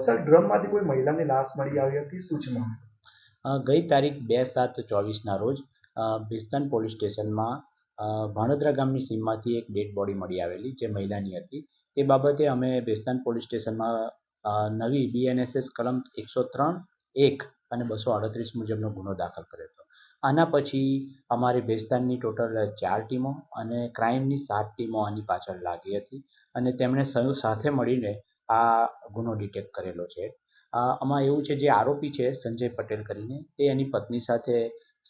Sir, ડ્રમમાંથી કોઈ મહિલાની લાશ મળી આવી હતી, શું છે મામલો? ગઈ તારીખ 2/7/24ના રોજ ભેસ્તાન પોલીસ સ્ટેશનમાં ભાણોદરા ગામની સીમમાંથી એક ડેડ બોડી મળી આવેલી જે મહિલાની હતી. તે બાબતે અમે ભેસ્તાન પોલીસ સ્ટેશનમાં નવી BNSS કલમ 103(1) અને 238 મુજબનો ગુનો દાખલ કર્યો હતો. આના પછી અમારી ભેસ્તાનની ટોટલ 4 ટીમો અને ક્રાઇમની 7 ટીમો આની પાછળ લાગી હતી અને તેમણે સાથે મળીને આ ગુનો ડિટેક્ટ કરેલો છે. આમાં એવું છે, જે આરોપી છે સંજય પટેલ કરીને, તે એની પત્ની સાથે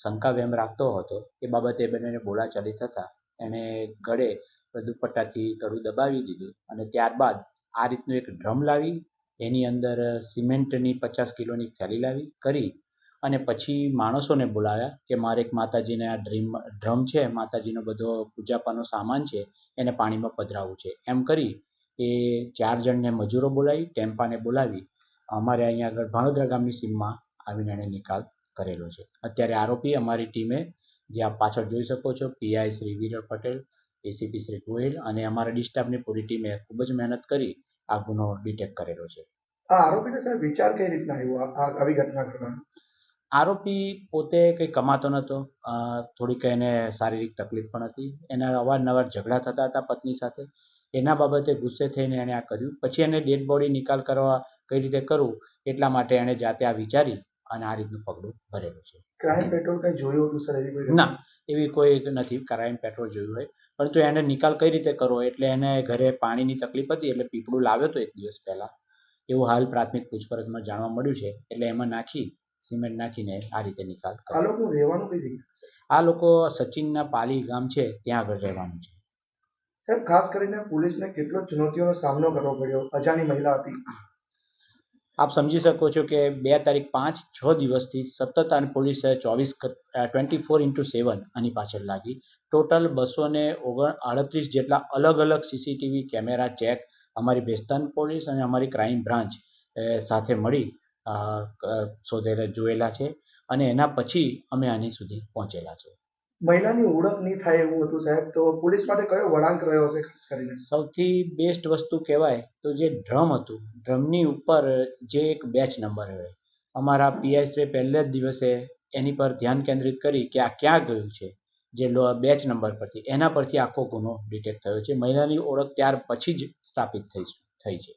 શંકા વેમ રાખતો હતો. એ બાબતે બંનેને બોલાચાલી થતાં એણે ગળે દુપટ્ટાથી ગળું દબાવી દીધું અને ત્યારબાદ આ રીતનું એક ડ્રમ લાવી એની અંદર સિમેન્ટની 50 કિલોની થેલી લાવી કરી અને પછી માણસોને બોલાવ્યા કે મારે એક માતાજીને આ ડ્રમ છે, માતાજીનો બધો પૂજાપાનો સામાન છે, એને પાણીમાં પધરાવવું છે. એમ કરી એ 4 જણને મજૂરો બોલાવી, ટેમ્પાને બોલાવી અમારે અહીંયા આગળ ભાણોદરા ગામની સીમમાં આવીને એણે નિકાલ કરેલો છે. અત્યારે આરોપી અમારી ટીમે, જે આપ પાછળ જોઈ શકો છો, PI શ્રી વિરલ પટેલ, ACP શ્રી ગોહિલ અને અમારા ડિસ્ટાફની પૂરી ટીમે ખૂબ જ મહેનત કરી આ ગુનો ડિટેક્ટ કરેલો છે. આ આરોપીને સાહેબ વિચાર કઈ રીતના આવ્યો આવી ઘટના કરવાનો? આરોપી પોતે કંઈ કમાતો નહોતો, થોડીક એને શારીરિક તકલીફ પણ હતી, એના અવારનવાર ઝઘડા થતા હતા પત્ની સાથે. એના બાબતે ગુસ્સે થઈને એણે આ કર્યું. પછી એને ડેડ બોડી નિકાલ કરવા કઈ રીતે કરવું એટલા માટે એણે જાતે આ વિચારી અને આ રીતનું પગલું ભરેલું છે. ક્રાઇમ પેટ્રોલ કઈ જોયું હતું સર? ના, એવી કોઈ નથી ક્રાઇમ પેટ્રોલ જોયું હોય, પરંતુ એને નિકાલ કઈ રીતે કરવો એટલે એને ઘરે પાણીની તકલીફ હતી એટલે પીપળું લાવ્યો હતો 1 દિવસ પહેલાં, એવું હાલ પ્રાથમિક પૂછપરછમાં જાણવા મળ્યું છે. એટલે એમાં નાખી સિમેન્ટ નાખીને આ રીતે નિકાલ કરો. આ લોકો રહેવાનું કઈ જગ્યાએ? આ લોકો સચિનના પાલી ગામ છે ત્યાં આગળ રહેવાનું છે. સાહેબ, ખાસ કરીને પોલીસને કેટલો ચુનૌતીઓનો સામનો કરવો પડ્યો, અજાણી મહિલા હતી. આપ સમજી શકો છો કે 2 તારીખ 5-6 દિવસથી સતત અને પોલીસે 24/7 આની પાછળ લાગી. ટોટલ 238 જેટલા અલગ અલગ CCTV કેમેરા ચેક અમારી ભેસ્તાન પોલીસ અને અમારી ક્રાઇમ બ્રાન્ચ સાથે મળી જોયેલા છે અને એના પછી અમે આની સુધી પહોંચેલા છે. મહિલાની ઓળખ નહીં થાય એવું હતું સાહેબ, તો પોલીસ માટે કયો વળાંક રહ્યો હશે ખાસ કરીને? સૌથી બેસ્ટ વસ્તુ કહેવાય તો જે ડ્રમ હતું, ડ્રમની ઉપર જે એક બેચ નંબર હોય, અમારા PI શ્રી પહેલે જ દિવસે એની પર ધ્યાન કેન્દ્રિત કરી કે આ ક્યાં ગયું છે, જે બેચ નંબર પરથી, એના પરથી આખો ગુનો ડિટેક્ટ થયો છે. મહિલાની ઓળખ ત્યાર પછી જ સ્થાપિત થઈ છે.